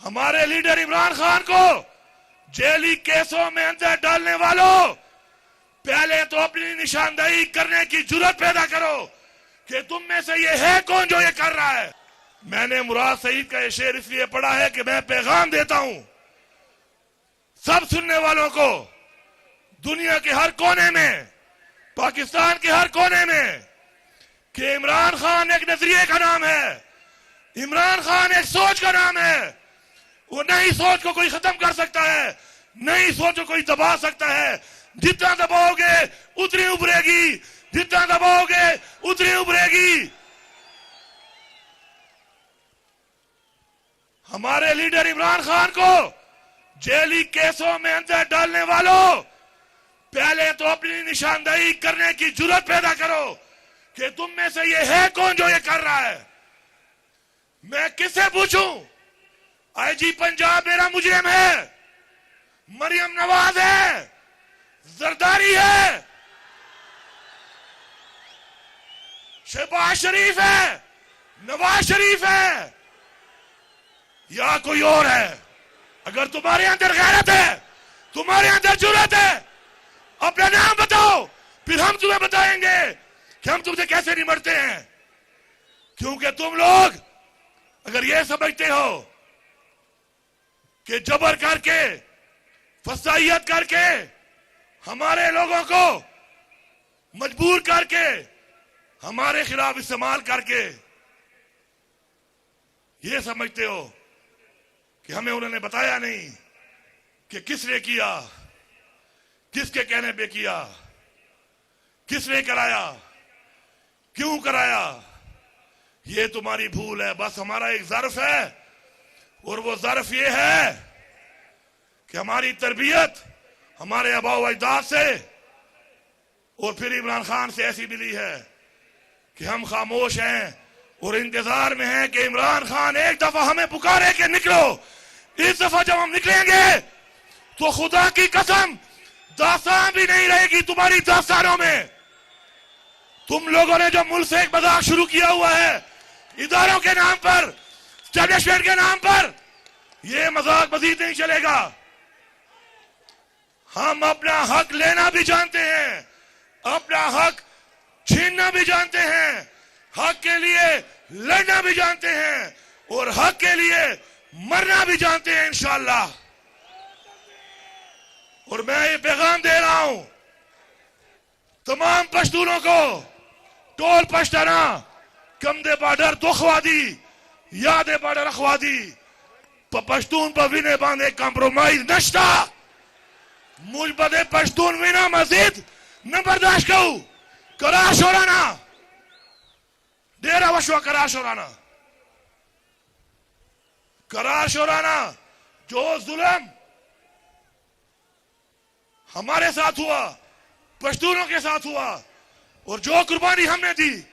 हमारे लीडर इमरान खान को जेली केसों में अंदर डालने वालों, पहले तो अपनी निशानदेही करने की जुर्रत पैदा करो कि तुम में से ये है कौन जो ये कर रहा है। मैंने मुराद सईद का ये शेर इसलिए पढ़ा है कि मैं पैगाम देता हूं सब सुनने वालों को, दुनिया के हर कोने में, पाकिस्तान के हर कोने में, कि इमरान खान एक नजरिए का नाम है, इमरान खान एक सोच का नाम है। वो नई सोच को कोई खत्म कर सकता है, नई सोच को कोई दबा सकता है। जितना दबाओगे उतनी उभरेगी, जितना दबाओगे उतनी उभरेगी। हमारे लीडर इमरान खान को जेली केसों में अंदर डालने वालों, पहले तो अपनी निशानदेही करने की जुर्रत पैदा करो कि तुम में से ये है कौन जो ये कर रहा है। मैं किससे पूछूं? आईजी पंजाब मेरा मुजरिम है, मरियम नवाज है, जरदारी है, शहबाज शरीफ है, नवाज शरीफ है, या कोई और है? अगर तुम्हारे अंदर गैरत है, तुम्हारे अंदर जुर्रत है, अपना नाम बताओ, फिर हम तुम्हें बताएंगे कि हम तुमसे कैसे निपटते हैं। क्योंकि तुम लोग अगर ये समझते हो कि जबर करके, फसाइयत करके, हमारे लोगों को मजबूर करके, हमारे खिलाफ इस्तेमाल करके ये समझते हो कि हमें उन्होंने बताया नहीं कि किसने किया, किसके कहने पे किया, किसने कराया, क्यों कराया, ये तुम्हारी भूल है। बस हमारा एक ज़र्फ है, और वो ज़र्फ ये है कि हमारी तरबियत हमारे आबाओ अजदाद से और फिर इमरान खान से ऐसी मिली है कि हम खामोश हैं और इंतजार में हैं कि इमरान खान एक दफा हमें पुकारे कि निकलो। इस दफा जब हम निकलेंगे तो खुदा की कसम दास्तान भी नहीं रहेगी तुम्हारी दास्तानों में। तुम लोगों ने जो मुल्क से एक मजाक शुरू किया हुआ है इदारों के नाम पर, स्टैब्लिशमेंट के नाम पर, ये मजाक मजीद नहीं चलेगा। हम अपना हक लेना भी जानते हैं, अपना हक छीनना भी जानते हैं, हक के लिए लड़ना भी जानते हैं, और हक के लिए मरना भी जानते हैं इंशाअल्लाह। और मैं ये पैगाम दे रहा हूं तमाम पश्तूनों को, टोल पश्तना, कमदे बॉर्डर दुखवादी, यादे बॉर्डर अखवादी, पश्तून पर विने बांधे कॉम्प्रोमाइज नश्ता, मुझ बदे पश्तून विना मजीद न बर्दाश्त करूं। कराश हो राना, डेरा वशवा कराश हो राना, कराश हो राना। जो जुल्म हमारे साथ हुआ, पश्तूनों के साथ हुआ, और जो कुर्बानी हमने दी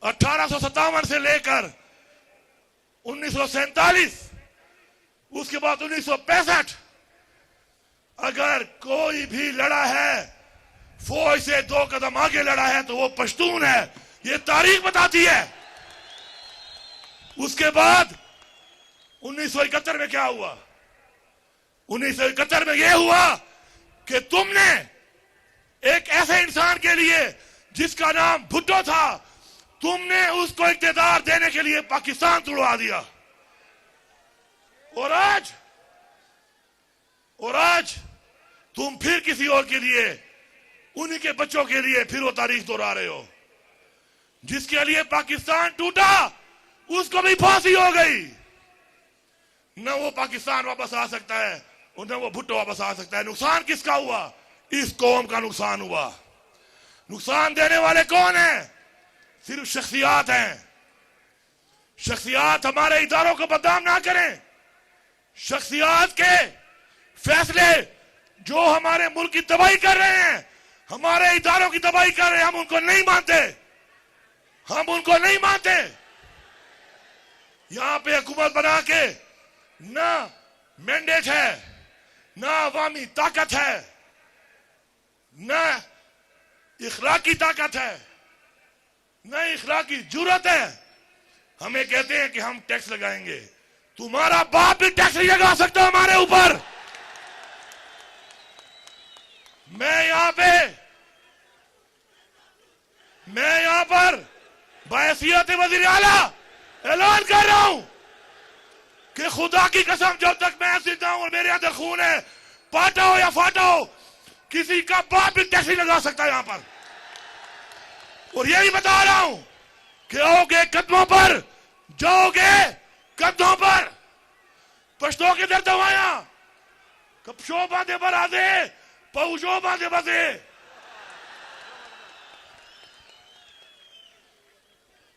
1857 से लेकर 1947, उसके बाद 1965, अगर कोई भी लड़ा है, फौज से 2 कदम आगे लड़ा है, तो वो पश्तून है। ये तारीख बताती है। उसके बाद 1971 में क्या हुआ? 1971 में यह हुआ कि तुमने एक ऐसे इंसान के लिए जिसका नाम भुट्टो था, तुमने उसको इख्तियार देने के लिए पाकिस्तान तुड़वा दिया। और आज तुम फिर किसी और के लिए, उन्हीं के बच्चों के लिए फिर वो तारीख दोहरा रहे हो। जिसके लिए पाकिस्तान टूटा उसको भी फांसी हो गई। न वो पाकिस्तान वापस आ सकता है और न वो भुट्टो वापस आ सकता है। नुकसान किसका हुआ? इस कौम का नुकसान हुआ। नुकसान देने वाले कौन हैं? सिर्फ शख्सियात हैं। शख्सियात हमारे इदारों को बदनाम ना करें। शख्सियात के फैसले जो हमारे मुल्क की तबाही कर रहे हैं, हमारे इदारों की तबाही कर रहे हैं, हम उनको नहीं मानते, हम उनको नहीं मानते। यहां पे हुकूमत बना के ना मैंडेट है, ना अवामी ताकत है, ना इखलाकी ताकत है, ना इखलाकी जुर्रत है। हमें कहते हैं कि हम टैक्स लगाएंगे। तुम्हारा बाप भी टैक्स नहीं लगा सकता हमारे ऊपर। मैं यहां पर बहैसियत वज़ीर आला ऐलान कर रहा हूं कि खुदा की कसम जब तक मैं जिंदा हूं और मेरे अंदर खून है, पाटा हो या फाटा हो, किसी का बाप भी टैक्स नहीं लगा सकता यहां पर। और यही बता रहा हूं कि आओगे कदमों पर, जाओगे कदमों पर। पश्तो के दर दवाया कपशो बांधे बरादे पहुंचो बांधे बसे।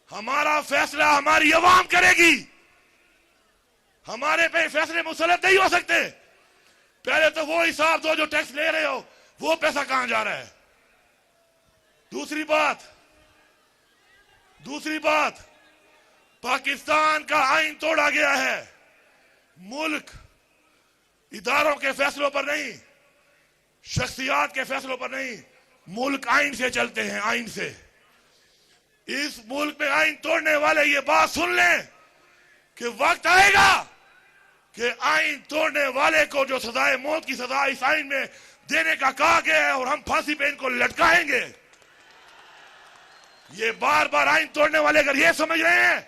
हमारा फैसला हमारी अवाम करेगी। हमारे पे फैसले मुसल्लत नहीं हो सकते। पहले तो वो हिसाब दो जो टैक्स ले रहे हो, वो पैसा कहां जा रहा है। दूसरी बात, पाकिस्तान का आईन तोड़ा गया है। मुल्क इदारों के फैसलों पर नहीं, शख्सियात के फैसलों पर नहीं, मुल्क आईन से चलते हैं, आईन से। इस मुल्क में आईन तोड़ने वाले ये बात सुन लें कि वक्त आएगा कि आईन तोड़ने वाले को जो सजाए मौत की सजा इस आईन में देने का कहा गया है और हम फांसी पे इनको लटकाएंगे। ये बार बार आईन तोड़ने वाले अगर ये समझ रहे हैं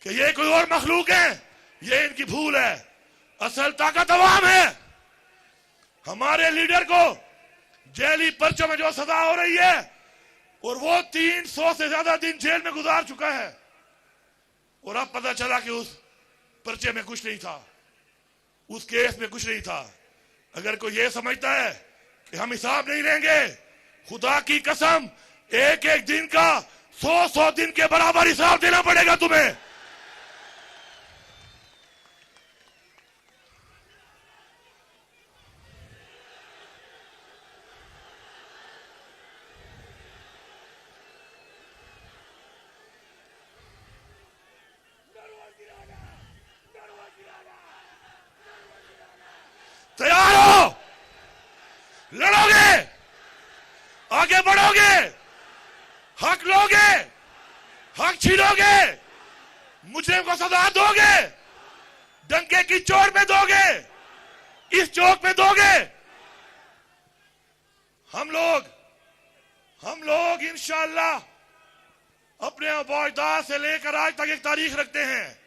कि ये कोई और मखलूक है, ये इनकी भूल है। असल ताकत अवाम है। हमारे लीडर को जेली पर्चों में जो सजा हो रही है और वो 300 से ज्यादा दिन जेल में गुजार चुका है, और अब पता चला कि उस पर्चे में कुछ नहीं था, उस केस में कुछ नहीं था। अगर कोई ये समझता है कि हम हिसाब नहीं लेंगे, खुदा की कसम एक एक दिन का 100 दिन के बराबर हिसाब देना पड़ेगा तुम्हें। तैयार हो? लड़ोगे, आगे बढ़ोगे, हक लोगे, हक छीनोगे, मुजरिम को सजा दोगे, डंके की चोट में दोगे, इस चौक में दोगे। हम लोग इंशाअल्लाह अपने अबौजदाद से लेकर आज तक एक तारीख रखते हैं।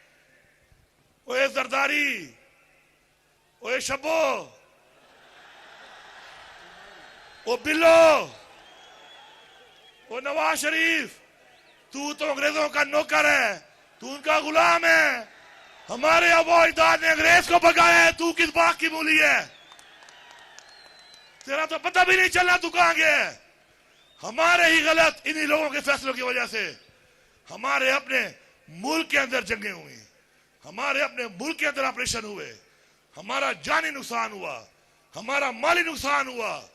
ओए जरदारी, ओए शब्बो, ओ बिल्लो, ओ नवाज शरीफ, तू तो अंग्रेजों का नौकर है, तू उनका गुलाम है। हमारे अबौजदाद ने अंग्रेज को भगाया है, तू किस बात की मूली है? तेरा तो पता भी नहीं चला तू कहां गया है। हमारे ही गलत इन्हीं लोगों के फैसलों की वजह से हमारे अपने मुल्क के अंदर जंगें हुई, हमारे अपने मुल्क के अंदर ऑपरेशन हुए, हमारा जानी नुकसान हुआ, हमारा माली नुकसान हुआ,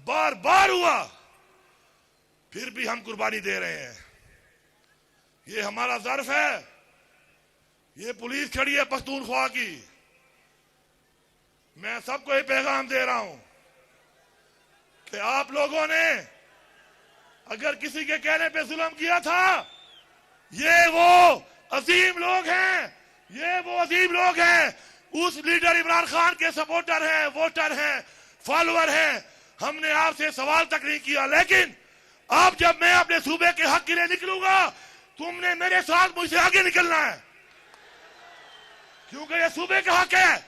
बार बार हुआ, फिर भी हम कुर्बानी दे रहे हैं। ये हमारा ज़र्फ है। ये पुलिस खड़ी है पख्तूनख्वा की। मैं सबको ये पैगाम दे रहा हूं कि आप लोगों ने अगर किसी के कहने पे जुल्म किया था, ये वो अजीम लोग हैं, उस लीडर इमरान खान के सपोर्टर हैं, वोटर हैं, फॉलोअर हैं। हमने आपसे सवाल तक नहीं किया, लेकिन अब जब मैं अपने सूबे के हक के लिए निकलूंगा, तुमने मेरे साथ मुझसे आगे निकलना है, क्योंकि ये सूबे का हक है,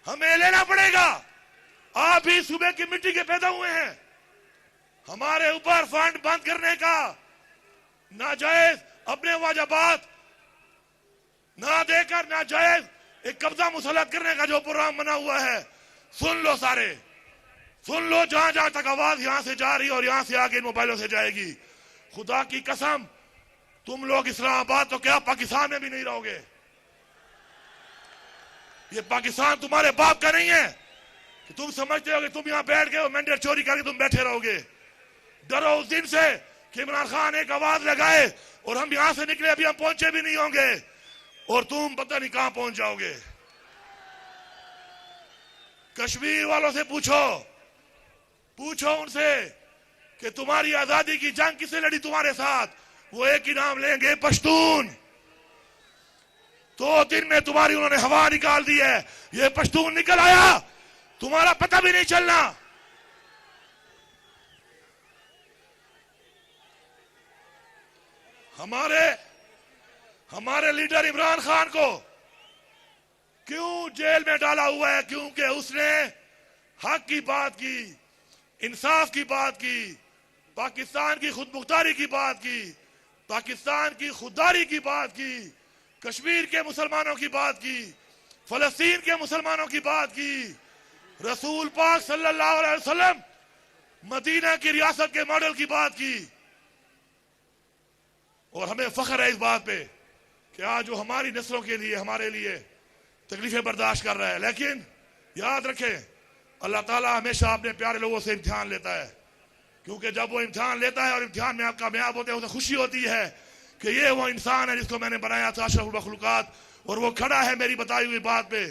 हमें लेना पड़ेगा। आप भी सूबे की मिट्टी के पैदा हुए हैं। हमारे ऊपर फंड बंद करने का, नाजायज अपने वाजबात ना देकर नाजायज एक कब्जा मुसल्लत करने का जो प्रोग्राम बना हुआ है, सुन लो सारे, सुन लो। जहां जहां तक आवाज यहां से जा रही है और यहां से आगे मोबाइलों से जाएगी, खुदा की कसम तुम लोग इस्लामाबाद तो क्या पाकिस्तान में भी नहीं रहोगे। ये पाकिस्तान तुम्हारे बाप का नहीं है कि तुम समझते हो कि तुम यहां बैठ गए और मैंडेट चोरी करके तुम बैठे रहोगे। डरो उस दिन से कि इमरान खान एक आवाज लगाए और हम यहां से निकले, अभी हम पहुंचे भी नहीं होंगे और तुम पता नहीं कहां पहुंच जाओगे। कश्मीर वालों से पूछो उनसे कि तुम्हारी आजादी की जंग किसने लड़ी तुम्हारे साथ? वो एक ही नाम लेंगे, पश्तून। 2 दिन में तुम्हारी उन्होंने हवा निकाल दी है। ये पश्तून निकल आया, तुम्हारा पता भी नहीं चलना। हमारे लीडर इमरान खान को क्यों जेल में डाला हुआ है? क्योंकि उसने हक की बात की, इंसाफ की बात की, पाकिस्तान की खुदमुख्तारी की बात की, पाकिस्तान की खुददारी की बात की, कश्मीर के मुसलमानों की बात की, फलस्तीन के मुसलमानों की बात की, रसूल पाक सल्लल्लाहु अलैहि वसल्लम मदीना की रियासत के मॉडल की बात की। और हमें फख्र है इस बात पे कि आज जो हमारी नस्लों के लिए, हमारे लिए तकलीफें बर्दाश्त कर रहा है। लेकिन याद रखें, अल्लाह ताला हमेशा अपने प्यारे लोगों से इम्तिहान लेता है, क्योंकि जब वो इम्तिहान लेता है और इम्तिहान में आप कामयाब होते हैं, उसे खुशी होती है कि ये वो इंसान है जिसको मैंने बनाया था, अशरफुल मखलूकात, और वो खड़ा है मेरी बताई हुई बात पे।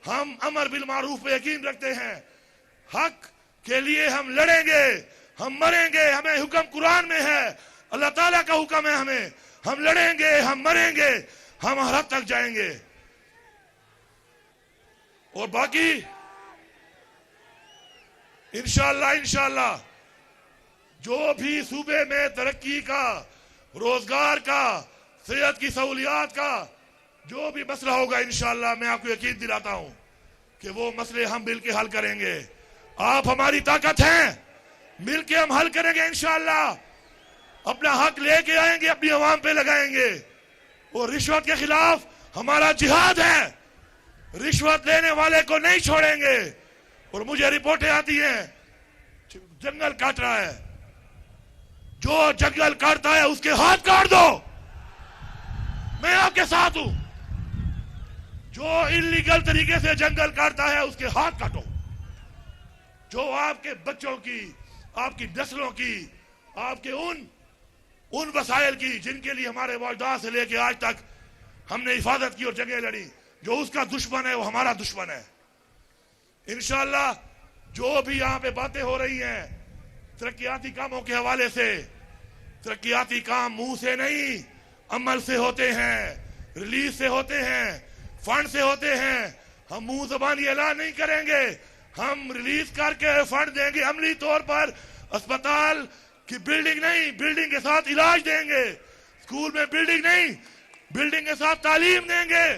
हम अमर बिल मारूफ पे यकीन रखते हैं, हक के लिए हम लड़ेंगे, हम मरेंगे। हमें हुक्म कुरान में है, अल्लाह ताला का हुक्म है हमें, हम लड़ेंगे, हम मरेंगे, हम हर हद तक जाएंगे। और बाकी इंशाअल्लाह जो भी सूबे में तरक्की का, रोजगार का, सेहत की सहूलियात का जो भी मसला होगा, इंशाअल्लाह मैं आपको यकीन दिलाता हूं कि वो मसले हम मिलके हल करेंगे। आप हमारी ताकत हैं, मिलके हम हल करेंगे इंशाअल्लाह। अपना हक लेके आएंगे, अपनी आवाम पे लगाएंगे। और रिश्वत के खिलाफ हमारा जिहाद है, रिश्वत लेने वाले को नहीं छोड़ेंगे। और मुझे रिपोर्टें आती हैं जंगल काट रहा है, जो जंगल काटता है उसके हाथ काट दो, मैं आपके साथ हूं। जो इलीगल तरीके से जंगल काटता है उसके हाथ काटो। जो आपके बच्चों की, आपकी नस्लों की, आपके उन वसाइल की जिनके लिए हमारे वालिदैन से लेके आज तक हमने हिफाजत की और जंगें लड़ी, जो उसका दुश्मन है वो हमारा दुश्मन है। इंशाअल्लाह जो भी यहां पे बातें हो रही हैं तरक्याती कामों के हवाले से, तरक्याती काम मुंह से नहीं अमल से होते हैं, रिलीज से होते हैं, फंड से होते हैं। हम मुंह जबानी ऐलान नहीं करेंगे, हम रिलीज करके फंड देंगे अमली तौर पर। अस्पताल की बिल्डिंग नहीं, बिल्डिंग के साथ इलाज देंगे। स्कूल में बिल्डिंग नहीं, बिल्डिंग के साथ तालीम देंगे।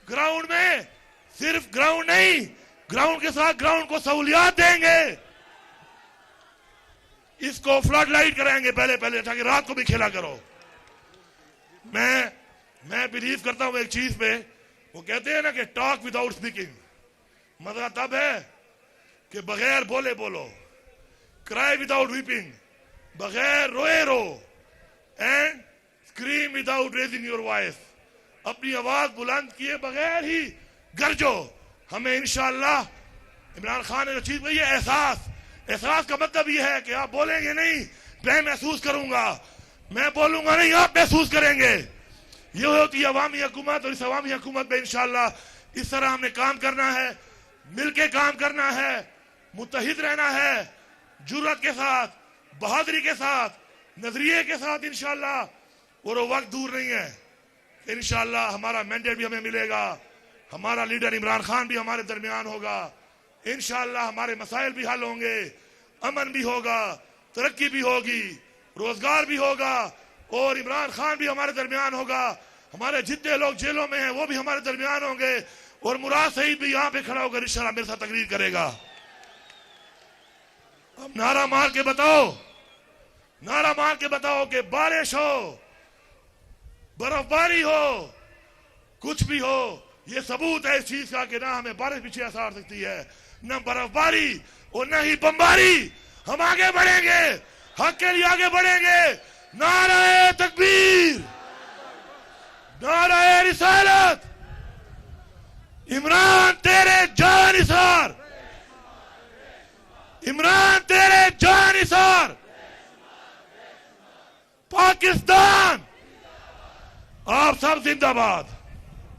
ग्राउंड में सिर्फ ग्राउंड नहीं, ग्राउंड के साथ ग्राउंड को सहूलियात देंगे। इसको फ्लड लाइट कराएंगे पहले ताकि रात को भी खेला करो। मैं बिलीव करता हूं एक चीज पे, वो कहते हैं ना कि टॉक विदाउट स्पीकिंग। मजा तब है कि बगैर बोले बोलो, क्राई विदाउट वीपिंग, बगैर रोए रो, and scream without raising your voice, अपनी आवाज बुलंद किए बगैर ही गरजो। हमें इंशाअल्लाह इमरान खान ने जो चीज कही है, एहसास का मतलब यह है कि आप बोलेंगे नहीं, मैं महसूस करूंगा, मैं बोलूंगा नहीं, आप महसूस करेंगे। ये होती है अवामी हुकूमत। और इस अवामी हुकूमत में इंशाअल्लाह इस तरह हमने काम करना है, मिलके काम करना है, मुत्तहिद रहना है, जुर्रत के साथ, बहादुरी के साथ, नजरिए के साथ इंशाअल्लाह। और वो वक्त दूर नहीं है, इंशाअल्लाह हमारा मैंडेट भी हमें मिलेगा, हमारा लीडर इमरान खान भी हमारे दरमियान होगा। इंशाअल्लाह हमारे मसाइल भी हल होंगे, अमन भी होगा, तरक्की भी होगी, रोजगार भी होगा, और इमरान खान भी हमारे दरमियान होगा। हमारे जितने लोग जेलों में हैं वो भी हमारे दरमियान होंगे। और मुराद सईद भी यहाँ पे खड़ा होकर इंशाअल्लाह मेरे साथ तकरीर करेगा। अब नारा मार के बताओ कि बारिश हो, बर्फबारी हो, कुछ भी हो, ये सबूत है इस चीज का कि ना हमें बारिश पीछे आ सकती है, न बर्फबारी और न ही बमबारी। हम आगे बढ़ेंगे, हक के लिए आगे बढ़ेंगे। नारे तकबीर, नारे रिसालत, इमरान तेरे जानिसार, इमरान तेरे जानिसार, पाकिस्तान आप सब जिंदाबाद।